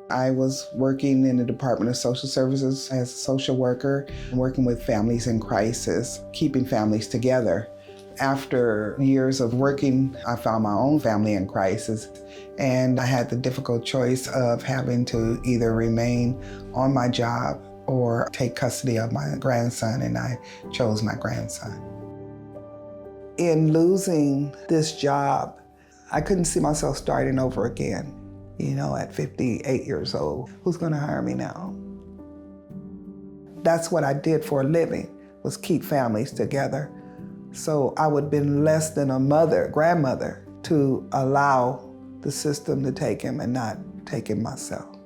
I was working in the Department of Social Services as a social worker, working with families in crisis, keeping families together. After years of working, I found my own family in crisis, and I had the difficult choice of having to either remain on my job or take custody of my grandson, and I chose my grandson. In losing this job, I couldn't see myself starting over again. At 58 years old, who's gonna hire me now? That's what I did for a living, was keep families together. So I would have been less than a grandmother, to allow the system to take him and not take him myself.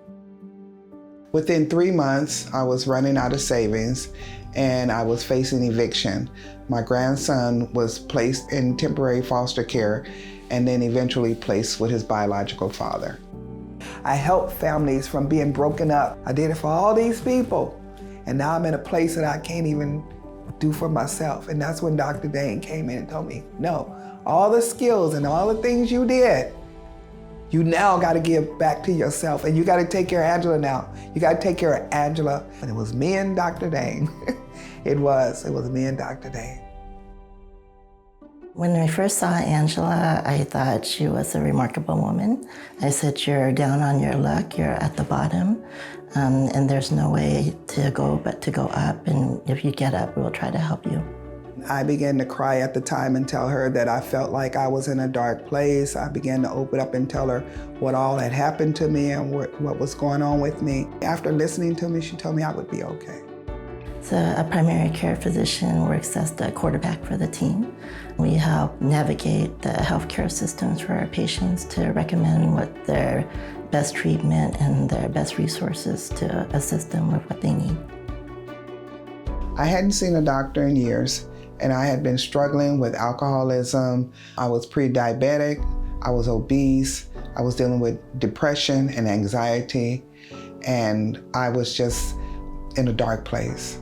Within 3 months, I was running out of savings and I was facing eviction. My grandson was placed in temporary foster care and then eventually placed with his biological father. I helped families from being broken up. I did it for all these people. And now I'm in a place that I can't even do for myself. And that's when Dr. Dane came in and told me, no, all the skills and all the things you did, you now gotta give back to yourself, and you gotta take care of Angela now. You gotta take care of Angela. And it was me and Dr. Dane. It was me and Dr. Dane. When I first saw Angela, I thought she was a remarkable woman. I said, you're down on your luck, you're at the bottom, and there's no way to go but to go up, and if you get up, we'll try to help you. I began to cry at the time and tell her that I felt like I was in a dark place. I began to open up and tell her what all had happened to me and what was going on with me. After listening to me, she told me I would be okay. So a primary care physician works as the quarterback for the team. We help navigate the healthcare systems for our patients to recommend what their best treatment and their best resources to assist them with what they need. I hadn't seen a doctor in years, and I had been struggling with alcoholism. I was pre-diabetic, I was obese, I was dealing with depression and anxiety, and I was just in a dark place.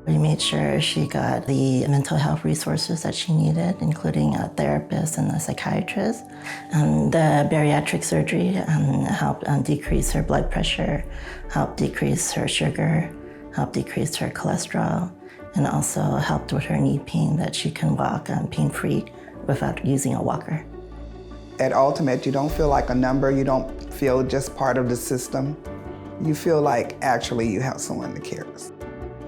We made sure she got the mental health resources that she needed, including a therapist and a psychiatrist. The bariatric surgery helped decrease her blood pressure, helped decrease her sugar, helped decrease her cholesterol, and also helped with her knee pain, that she can walk pain-free without using a walker. At Ultimate, you don't feel like a number, you don't feel just part of the system. You feel like actually you have someone that cares.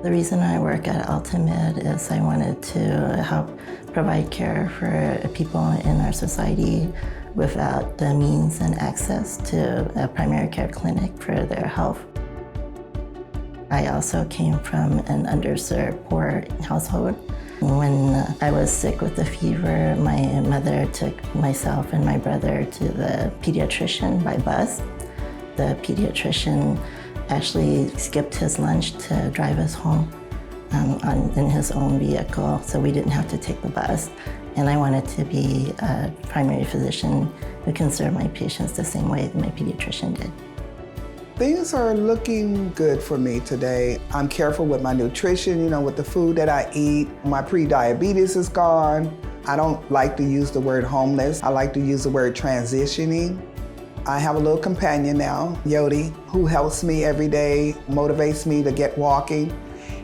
The reason I work at Ultimate is I wanted to help provide care for people in our society without the means and access to a primary care clinic for their health. I also came from an underserved, poor household. When I was sick with the fever, my mother took myself and my brother to the pediatrician by bus. The pediatrician actually skipped his lunch to drive us home in his own vehicle, so we didn't have to take the bus. And I wanted to be a primary physician who can serve my patients the same way that my pediatrician did. Things are looking good for me today. I'm careful with my nutrition, with the food that I eat. My pre-diabetes is gone. I don't like to use the word homeless. I like to use the word transitioning. I have a little companion now, Yodi, who helps me every day, motivates me to get walking.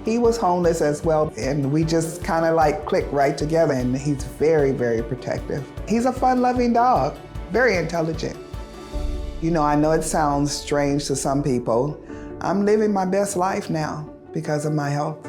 He was homeless as well, and we just kind of like clicked right together, and he's very, very protective. He's a fun-loving dog, very intelligent. I know it sounds strange to some people. I'm living my best life now because of my health.